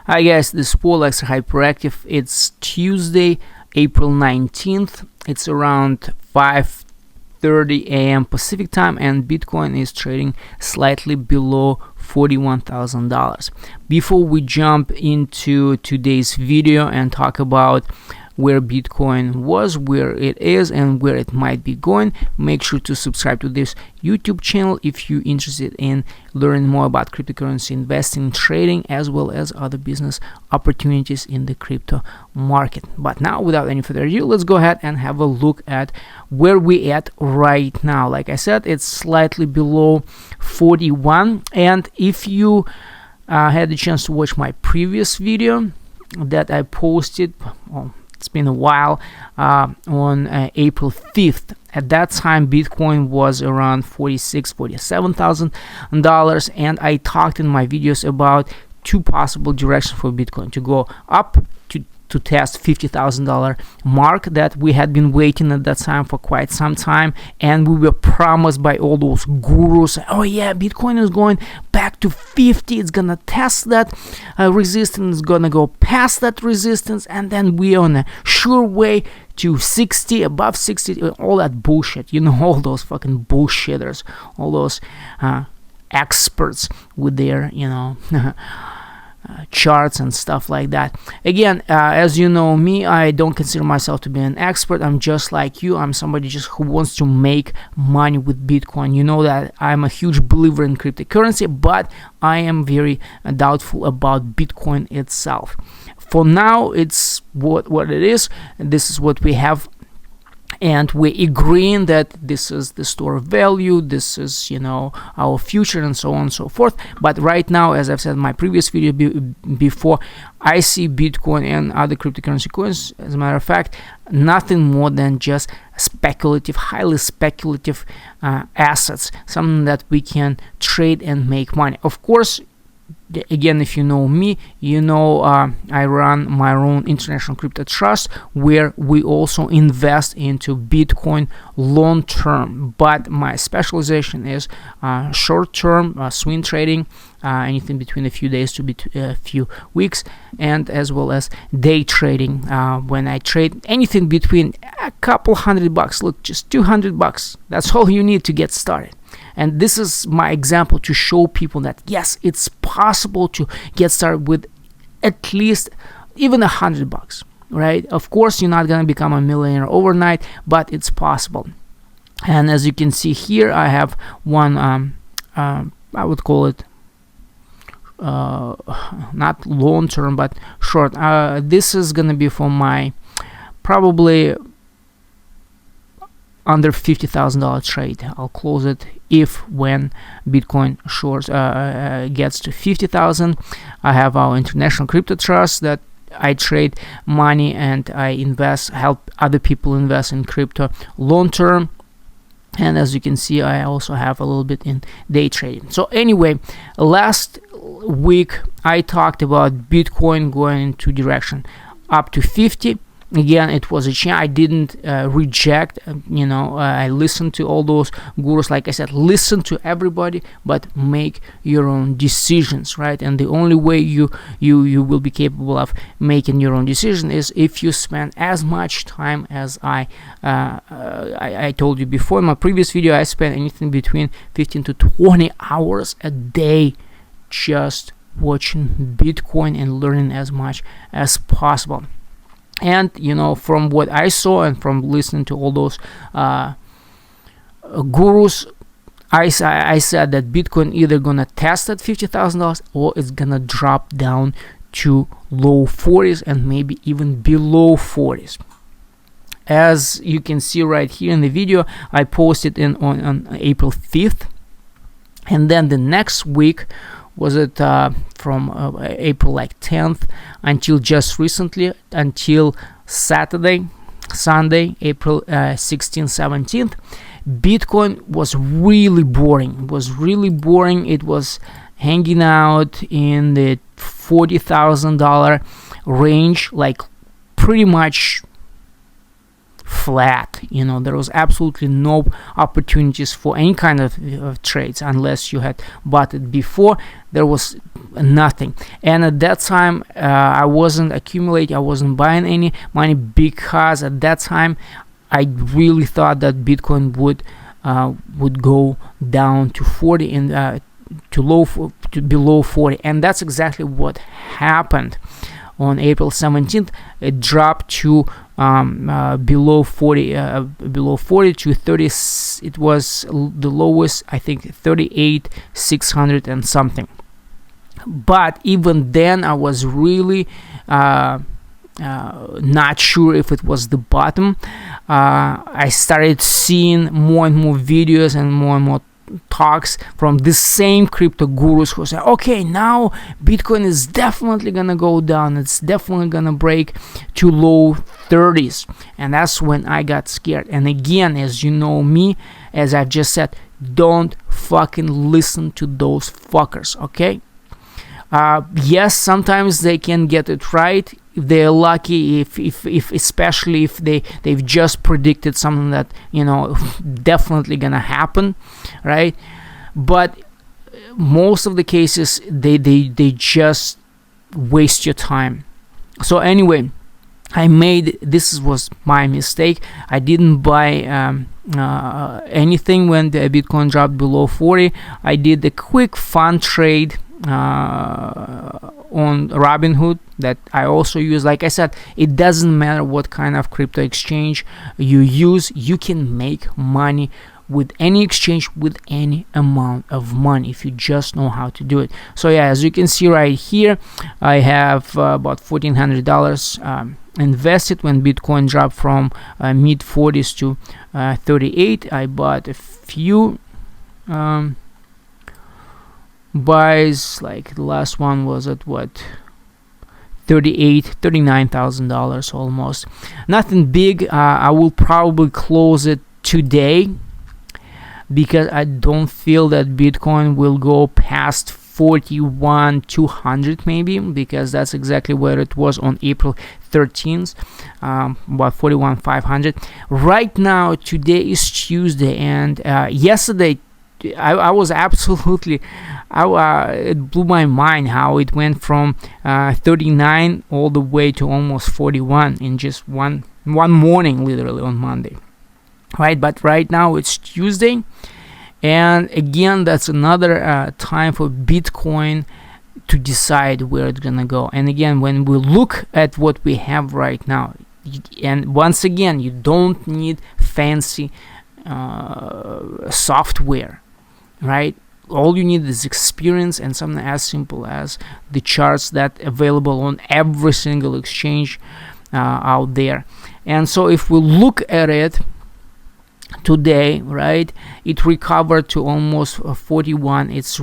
Hi guys, this is Paul Extra Hyperactive. It's Tuesday, April 19th. It's around 5:30 a.m. Pacific time, and Bitcoin is trading slightly below $41,000. Before we jump into today's video and talk about where Bitcoin was, where it is, and where it might be going, make sure to subscribe to this YouTube channel if you're interested in learning more about cryptocurrency investing, trading, as well as other business opportunities in the crypto market. But now, without any further ado, let's go ahead and have a look at where we at right now. Like I said, it's slightly below 41, and if you had the chance to watch my previous video that I posted, it's been a while, on April 5th. At that time, Bitcoin was around $47,000, and I talked in my videos about two possible directions for Bitcoin: to go up to test $50,000 mark that we had been waiting at that time for quite some time, and we were promised by all those gurus, oh yeah, Bitcoin is going back to 50, it's gonna test that resistance, it's gonna go past that resistance, and then we're on a sure way to 60, above 60, all that bullshit, all those fucking bullshitters, all those experts with their charts and stuff like that. Again, as you know me, I don't consider myself to be an expert. I'm just like you. I'm somebody just who wants to make money with Bitcoin. You know that I'm a huge believer in cryptocurrency, but I am very doubtful about Bitcoin itself. For now, it's what it is. This is what we have, and we're agreeing that this is the store of value, this is our future, and so on and so forth. But right now, as I've said in my previous video before, I see Bitcoin and other cryptocurrency coins, as a matter of fact, nothing more than just speculative, highly speculative assets, something that we can trade and make money. Of course, again, if you know me, I run my own international crypto trust where we also invest into Bitcoin long term, but my specialization is short term swing trading, anything between a few days to a few weeks, and as well as day trading, when I trade anything between a couple $100, look, just $200, that's all you need to get started. And this is my example to show people that yes, it's possible to get started with at least even $100, right? Of course, you're not gonna become a millionaire overnight, but it's possible. And as you can see here, I have one, I would call it not long term but short. This is gonna be for my probably under $50,000 trade. I'll close it when Bitcoin shorts gets to 50,000. I have our international crypto trust that I trade money and I help other people invest in crypto long term. And as you can see, I also have a little bit in day trading. So anyway, last week I talked about Bitcoin going in two directions, up to 50. Again, it was a chance. I didn't reject, I listened to all those gurus. Like I said, listen to everybody, but make your own decisions, right? And the only way you will be capable of making your own decision is if you spend as much time as I told you before in my previous video. I spent anything between 15 to 20 hours a day just watching Bitcoin and learning as much as possible. And from what I saw and from listening to all those gurus, I said that Bitcoin either gonna test at $50,000 or it's gonna drop down to low 40s and maybe even below 40s. As you can see right here in the video, I posted on April 5th, and then the next week was it from April 10th until just recently, until Sunday, April 16th, 17th, Bitcoin was really boring. It was hanging out in the $40,000 range, like pretty much flat. There was absolutely no opportunities for any kind of trades unless you had bought it before. There was nothing, and at that time I wasn't accumulating, I wasn't buying any money, because at that time I really thought that Bitcoin would go down to 40 and to below 40, and that's exactly what happened. On April 17th, it dropped to below 40 to 30. It was the lowest, I think, 38,600 and something. But even then, I was really not sure if it was the bottom. I started seeing more and more videos and more talks from the same crypto gurus who say, okay, now Bitcoin is definitely gonna go down, it's definitely gonna break to low 30s. And that's when I got scared. And again, as you know me, as I've just said, don't fucking listen to those fuckers, okay? Yes, sometimes they can get it right if they're lucky, if especially if they've just predicted something that definitely gonna happen, right? But most of the cases they just waste your time. So anyway, this was my mistake. I didn't buy anything when the Bitcoin dropped below 40. I did a quick fun trade on Robinhood that I also use. Like I said, it doesn't matter what kind of crypto exchange you use, you can make money with any exchange with any amount of money if you just know how to do it. So yeah, as you can see right here, I have about $1,400 invested when Bitcoin dropped from mid 40s to 38. I bought a few buys, like the last one was at what, $39,000 almost. Nothing big. I will probably close it today because I don't feel that Bitcoin will go past 41,200 maybe, because that's exactly where it was on April 13th, about 41,500. Right now, today is Tuesday, and yesterday I was absolutely, it blew my mind how it went from 39 all the way to almost 41 in just one morning, literally on Monday, right? But right now it's Tuesday, and again, that's another time for Bitcoin to decide where it's gonna go. And again, when we look at what we have right now, and once again, you don't need fancy software, right? All you need is experience and something as simple as the charts that available on every single exchange out there. And so if we look at it today, right, it recovered to almost 41. It's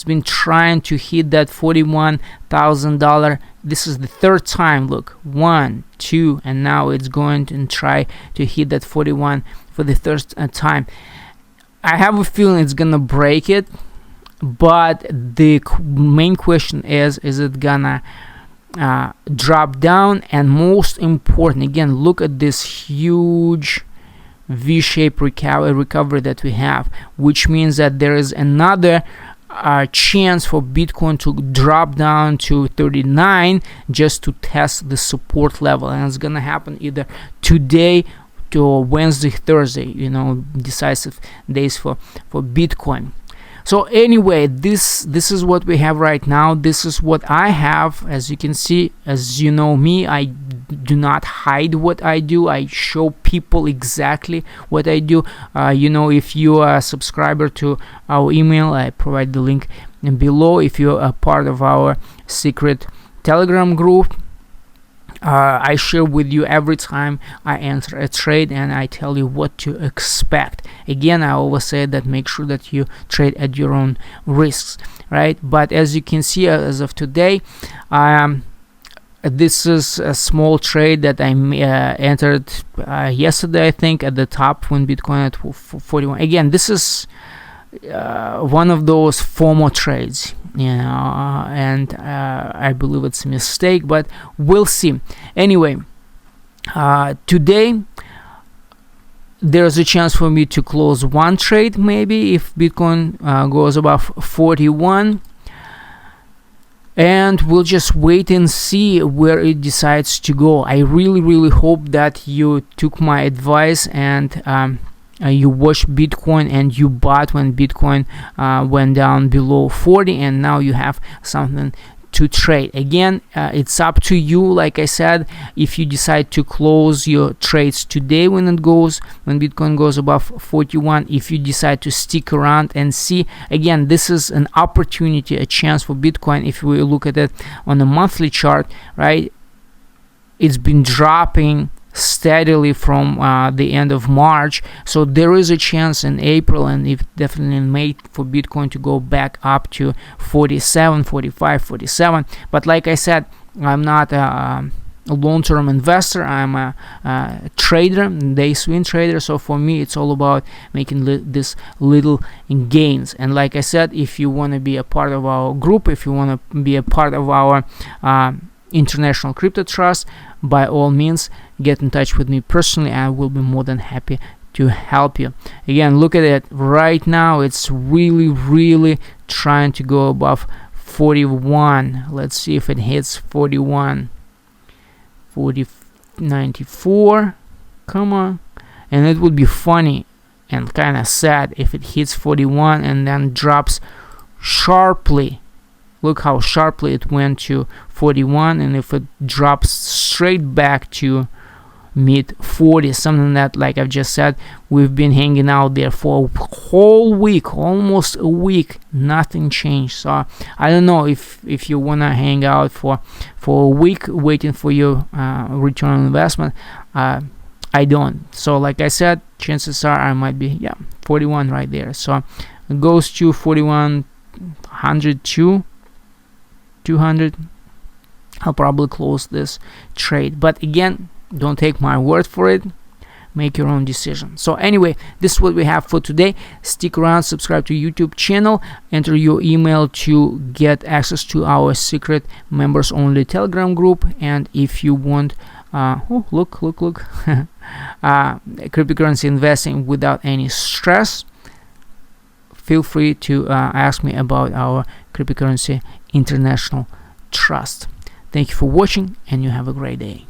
been trying to hit that $41,000. This is the third time. Look, 1, 2, and now it's going to try to hit that 41 for the third time. I have a feeling it's gonna break it, but the main question is it gonna drop down? And most important, again, look at this huge V-shaped recovery that we have, which means that there is another chance for Bitcoin to drop down to 39 just to test the support level, and it's gonna happen either today to Wednesday, Thursday, decisive days for Bitcoin. So anyway, this is what we have right now. This is what I have. As you can see, as you know me, I do not hide what I do. I show people exactly what I do. If you are a subscriber to our email, I provide the link below. If you're a part of our secret Telegram group, I share with you every time I enter a trade, and I tell you what to expect. Again, I always say that make sure that you trade at your own risks, right? But as you can see, as of today, this is a small trade that I entered yesterday, I think, at the top when Bitcoin at 41. Again, this is one of those FOMO trades, and I believe it's a mistake, but we'll see. Anyway, today there's a chance for me to close one trade maybe if Bitcoin goes above 41, and we'll just wait and see where it decides to go. I really hope that you took my advice and you watched Bitcoin and you bought when Bitcoin went down below 40, and now you have something to trade. Again, it's up to you. Like I said, if you decide to close your trades today when Bitcoin goes above 41, if you decide to stick around and see, again, this is an opportunity, a chance for Bitcoin. If we look at it on a monthly chart, right, it's been dropping steadily from the end of March, so there is a chance in April and if definitely in May for Bitcoin to go back up to 47, 45, 47. But like I said, I'm not a long-term investor. I'm a trader, day swing trader, so for me it's all about making this little gains. And like I said, if you want to be a part of our group, if you want to be a part of our International Crypto Trust, by all means get in touch with me personally. I will be more than happy to help you. Again, look at it right now, it's really trying to go above 41. Let's see if it hits 41. 94, come on. And it would be funny and kind of sad if it hits 41 and then drops sharply. Look how sharply it went to 41, and if it drops straight back to mid 40s, something that, like I've just said, we've been hanging out there for a whole week, almost a week, nothing changed. So I don't know if you wanna hang out for a week waiting for your return on investment. I don't. So like I said, chances are I might be 41 right there. So it goes to 41, 102, 200. I'll probably close this trade, but again, don't take my word for it, make your own decision. So anyway, this is what we have for today. Stick around, subscribe to YouTube channel, enter your email to get access to our secret members only Telegram group. And if you want look cryptocurrency investing without any stress, feel free to ask me about our Cryptocurrency International Trust. Thank you for watching, and you have a great day.